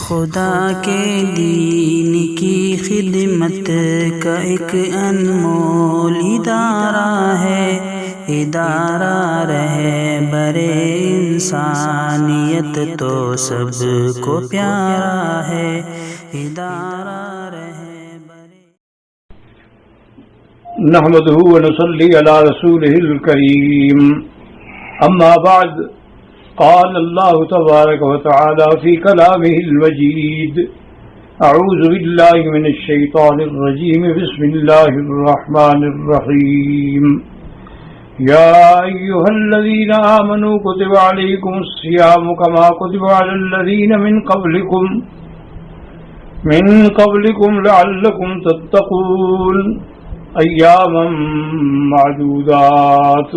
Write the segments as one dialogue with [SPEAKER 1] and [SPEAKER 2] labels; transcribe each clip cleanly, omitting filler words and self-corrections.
[SPEAKER 1] خدا کے دین کی خدمت کا ایک انمول ادارہ ہے، ادارہ رہے برے انسانیت تو سب کو پیارا ہے، ادارہ رہے برے۔
[SPEAKER 2] نحمده ونصلي على رسوله الكريم، اما بعد، قال الله تبارك وتعالى في كلامه المجيد: اعوذ بالله من الشيطان الرجيم، بسم الله الرحمن الرحيم، يا ايها الذين آمنوا كتب عليكم الصيام كما كتب على الذين من قبلكم لعلكم تتقون ایاما معدودات۔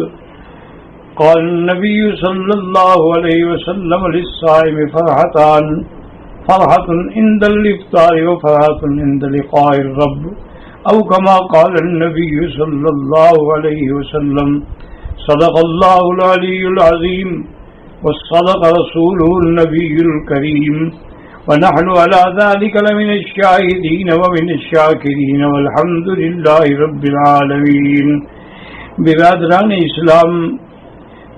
[SPEAKER 2] قال النبي صلى الله عليه وسلم: للصائم فرحتان، فرحة عند الافطار وفرحة عند لقاء الرب، او كما قال النبي صلى الله عليه وسلم: صدق الله العلي العظيم وصدق رسوله النبي الكريم، ونحن على ذلك لمن الشاهدين ومن الشاكرين والحمد لله رب العالمين۔ برادران اسلام،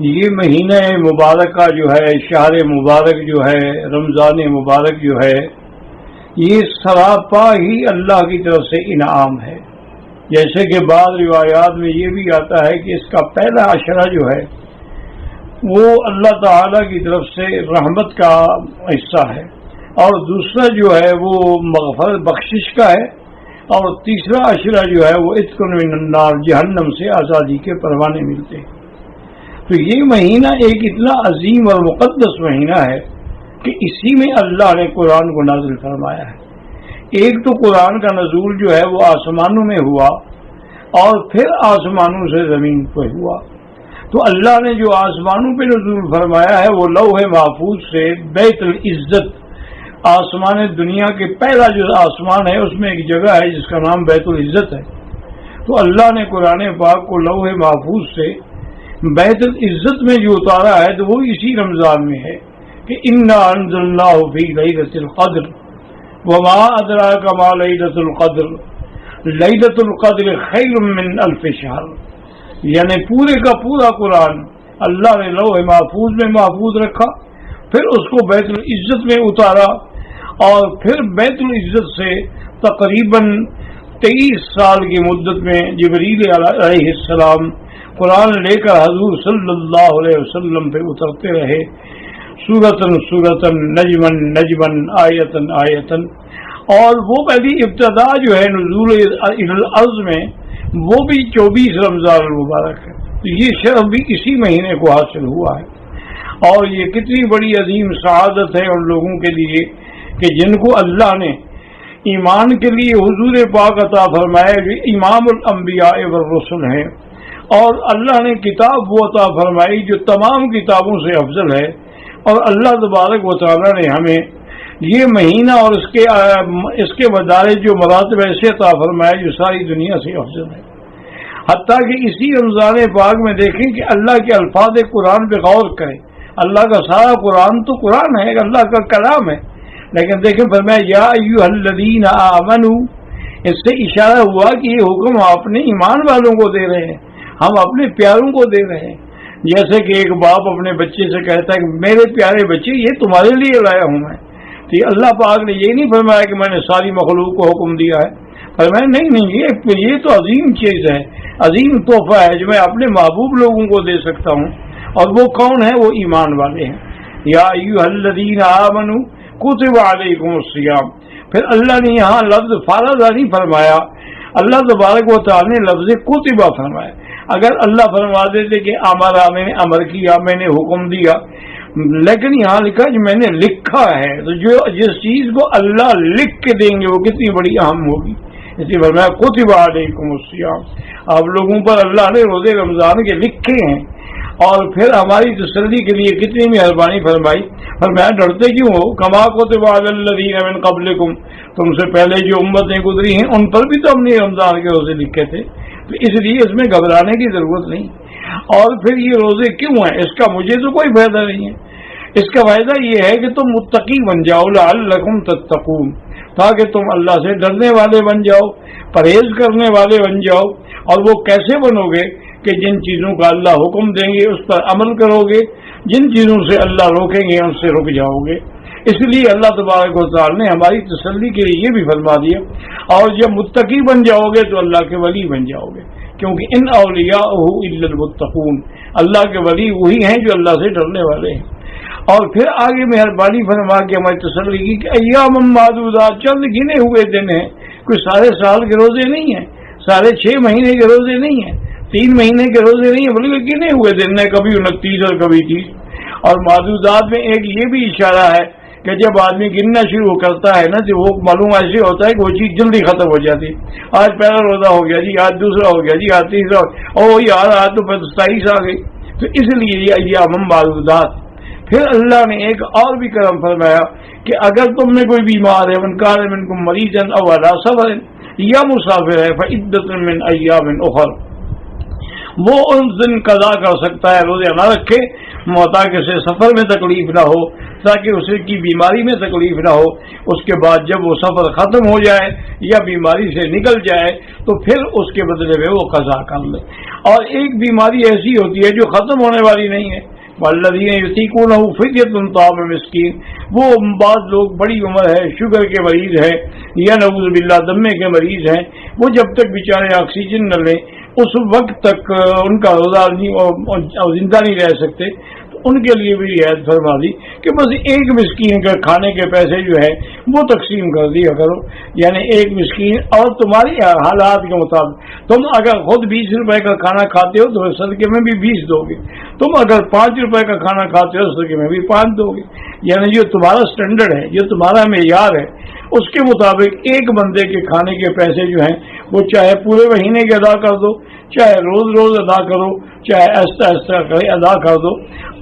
[SPEAKER 2] یہ مہینہ مبارکہ جو ہے، شہر مبارک جو ہے، رمضان مبارک جو ہے، یہ سراپا ہی اللہ کی طرف سے انعام ہے۔ جیسے کہ بعض روایات میں یہ بھی آتا ہے کہ اس کا پہلا عشرہ جو ہے وہ اللہ تعالی کی طرف سے رحمت کا حصہ ہے، اور دوسرا جو ہے وہ مغفرت بخشش کا ہے، اور تیسرا عشرہ جو ہے وہ عتق من النار، جہنم سے آزادی کے پروانے ملتے ہیں۔ تو یہ مہینہ ایک اتنا عظیم اور مقدس مہینہ ہے کہ اسی میں اللہ نے قرآن کو نازل فرمایا ہے۔ ایک تو قرآن کا نزول جو ہے وہ آسمانوں میں ہوا، اور پھر آسمانوں سے زمین پہ ہوا۔ تو اللہ نے جو آسمانوں پہ نزول فرمایا ہے وہ لوح محفوظ سے بیت العزت، آسمان دنیا کے پہلا جو آسمان ہے اس میں ایک جگہ ہے جس کا نام بیت العزت ہے۔ تو اللہ نے قرآن پاک کو لوح محفوظ سے بیت العزت میں جو اتارا ہے تو وہ اسی رمضان میں ہے کہ انا انزلناہ فی لیلۃ القدر وما ادراک ما لیلۃ القدر لیلۃ القدر خیر من الف شہر۔ یعنی پورے کا پورا قرآن اللہ نے لوح محفوظ میں محفوظ رکھا، پھر اس کو بیت العزت میں اتارا، اور پھر بیت العزت سے تقریباً 23 سال کی مدت میں جبریل علیہ السلام قرآن لے کر حضور صلی اللہ علیہ وسلم پہ اترتے رہے، سورتن سورتن، نجمن نجمن، آیتن آیتن۔ اور وہ پہلی ابتدا جو ہے نزول الارض میں وہ بھی 24 رمضان المبارک ہے۔ تو یہ شرف بھی اسی مہینے کو حاصل ہوا ہے، اور یہ کتنی بڑی عظیم سعادت ہے ان لوگوں کے لیے کہ جن کو اللہ نے ایمان کے لیے حضور پاک عطا فرمائے جو امام الانبیاء والرسل ہیں، اور اللہ نے کتاب وہ عطا فرمائی جو تمام کتابوں سے افضل ہے، اور اللہ تبارک و تعالی نے ہمیں یہ مہینہ اور اس کے مدارج جو مراتب ایسے عطا فرمائے جو ساری دنیا سے افضل ہے۔ حتیٰ کہ اسی رمضان پاک میں دیکھیں کہ اللہ کے الفاظ قرآن پہ غور کریں۔ اللہ کا سارا قرآن تو قرآن ہے، اللہ کا کلام ہے، لیکن دیکھیں فرمایا یا ایھا الذین آمنوا، اس سے اشارہ ہوا کہ یہ حکم اپنے ایمان والوں کو دے رہے ہیں، ہم اپنے پیاروں کو دے رہے ہیں۔ جیسے کہ ایک باپ اپنے بچے سے کہتا ہے کہ میرے پیارے بچے یہ تمہارے لیے لایا ہوں میں۔ تو اللہ پاک نے یہ نہیں فرمایا کہ میں نے ساری مخلوق کو حکم دیا ہے، فرمایا نہیں، یہ تو عظیم چیز ہے، عظیم تحفہ ہے جو میں اپنے محبوب لوگوں کو دے سکتا ہوں، اور وہ کون ہے؟ وہ ایمان والے ہیں۔ یا ایھا الذین آمنوا کتب علیکم الصیام۔ پھر اللہ نے یہاں لفظ فرض نہیں فرمایا، اللہ تبارک و تعالی نے لفظ کتبہ فرمایا۔ اگر اللہ فرما دیتے کہ امرا، میں نے امر کیا، میں نے حکم دیا، لیکن یہاں لکھا کہ میں نے لکھا ہے، تو جو جس چیز کو اللہ لکھ کے دیں گے وہ کتنی بڑی اہم ہوگی۔ اس لیے فرمایا کتب علیکم الصیام، آپ لوگوں پر اللہ نے روزے رمضان کے لکھے ہیں، اور پھر ہماری تسلی کے لیے کتنی مہربانی فرمائی، فرمایا ڈرتے کیوں ہو؟ کما کتب علی الذین من قبلکم، تم سے پہلے جو امتیں گزری ہیں ان پر بھی تو ہم نے رمضان کے روزے لکھے تھے، تو اس لیے اس میں گھبرانے کی ضرورت نہیں۔ اور پھر یہ روزے کیوں ہیں؟ اس کا مجھے تو کوئی فائدہ نہیں ہے، اس کا فائدہ یہ ہے کہ تم متقی بن جاؤ، لعلکم تتقون، تاکہ تم اللہ سے ڈرنے والے بن جاؤ، پرہیز کرنے والے بن جاؤ۔ اور وہ کیسے بنو گے کہ جن چیزوں کا اللہ حکم دیں گے اس پر عمل کرو گے، جن چیزوں سے اللہ روکیں گے ان سے رک جاؤ گے۔ اس لیے اللہ تبارک و تعالی نے ہماری تسلی کے لیے یہ بھی فرما دیا، اور جب متقی بن جاؤ گے تو اللہ کے ولی بن جاؤ گے، کیونکہ ان اولیاءہ الا المتقون، اللہ کے ولی وہی ہیں جو اللہ سے ڈرنے والے ہیں۔ اور پھر آگے مہربانی فرما کے ہماری تسلی کی کہ ایام معدودات، چند گنے ہوئے دن ہیں، کوئی سارے سال کے روزے نہیں ہیں، سارے 6 مہینے کے روزے نہیں ہیں، 3 مہینے کے روزے نہیں ہیں، بلکہ گنے ہوئے دن ہیں، کبھی 29 اور کبھی 30۔ اور معدودات میں ایک یہ بھی اشارہ ہے کہ جب آدمی گننا شروع کرتا ہے نا تو وہ معلوم ایسے ہوتا ہے کہ وہ چیز جلدی ختم ہو جاتی، آج پہلا روزہ ہو گیا جی، آج دوسرا ہو گیا جی، آج تیسرا، او یار آج تو 27 آ گئی۔ تو اس لیے یہ ایام معدودات۔ پھر اللہ نے ایک اور بھی کرم فرمایا کہ اگر تم میں کوئی بیمار ہے، من کان منکم مریضا او علی سفر یا مسافر ہے فعدۃ من ایام اخر، وہ ان دن قضا کر سکتا ہے، روزے نہ رکھے، تاکہ اسے سفر میں تکلیف نہ ہو، تاکہ اسے کی بیماری میں تکلیف نہ ہو۔ اس کے بعد جب وہ سفر ختم ہو جائے یا بیماری سے نکل جائے تو پھر اس کے بدلے میں وہ قضا کر لے۔ اور ایک بیماری ایسی ہوتی ہے جو ختم ہونے والی نہیں ہے، والذین یطیقونہ فدیۃ طعام مسکین، وہ بعض لوگ بڑی عمر ہے، شوگر کے مریض ہیں یا نعوذ باللہ دمے کے مریض ہیں، وہ جب تک بیچارے آکسیجن نہ لیں اس وقت تک ان کا روزہ زندہ نہیں رہ سکتے، تو ان کے لیے بھی رعایت فرما دی کہ بس ایک مسکین کا کھانے کے پیسے جو ہے وہ تقسیم کر دیا کرو، یعنی ایک مسکین، اور تمہاری حالات کے مطابق تم اگر خود 20 روپے کا کھانا کھاتے ہو تو صدقے میں بھی 20 دو گے، تم اگر 5 روپے کا کھانا کھاتے ہو صدقے میں بھی 5 دو گے، یعنی جو تمہارا سٹینڈرڈ ہے، جو تمہارا معیار ہے، اس کے مطابق ایک بندے کے کھانے کے پیسے جو ہیں وہ چاہے پورے مہینے کے ادا کر دو، چاہے روز روز ادا کرو، چاہے ایسا ادا کر دو۔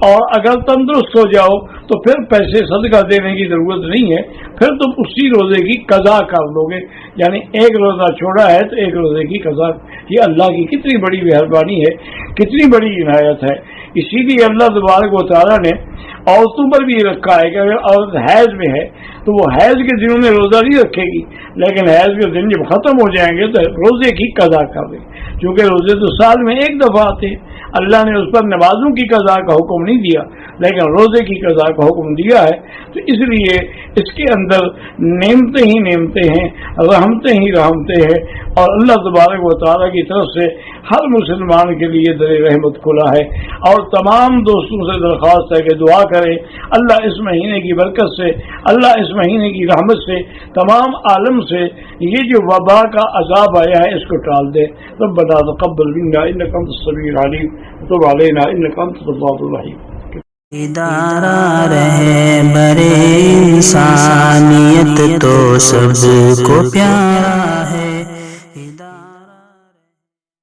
[SPEAKER 2] اور اگر تندرست ہو جاؤ تو پھر پیسے صدقہ دینے کی ضرورت نہیں ہے، پھر تم اسی روزے کی قضا کر دو گے، یعنی ایک روزہ چھوڑا ہے تو ایک روزے کی قضا۔ یہ اللہ کی کتنی بڑی مہربانی ہے، کتنی بڑی عنایت ہے۔ اسی لیے اللہ تبارک و تعالیٰ نے عورتوں پر بھی رکھا ہے کہ اگر عورت حیض میں ہے تو وہ حیض کے دنوں میں روزہ نہیں رکھے گی، لیکن حیض کے دن جب ختم ہو جائیں گے تو روزے کی قضا کر دے، کیونکہ روزے تو سال میں ایک دفعہ آتے ہیں۔ اللہ نے اس پر نمازوں کی قضا کا حکم نہیں دیا، لیکن روزے کی قضا کا حکم دیا ہے، تو اس لیے اس کے اندر نعمتیں ہی نعمتیں ہیں، رحمتیں ہی رحمتیں ہیں، اور اللہ تبارک و تعالیٰ کی طرف سے ہر مسلمان کے لیے در رحمت کھلا ہے۔ اور تمام دوستوں سے درخواست ہے کہ دعا کریں اللہ اس مہینے کی برکت سے، اللہ اس مہینے کی رحمت سے تمام عالم سے یہ جو وبا کا عذاب آیا ہے اس کو ٹال دے۔ ربنا تقبل منا انک انت السمیع العلیم وتب علینا انک انت التواب الرحیم۔
[SPEAKER 1] ادارہ رہبر انسانیت تو سب کو پیارا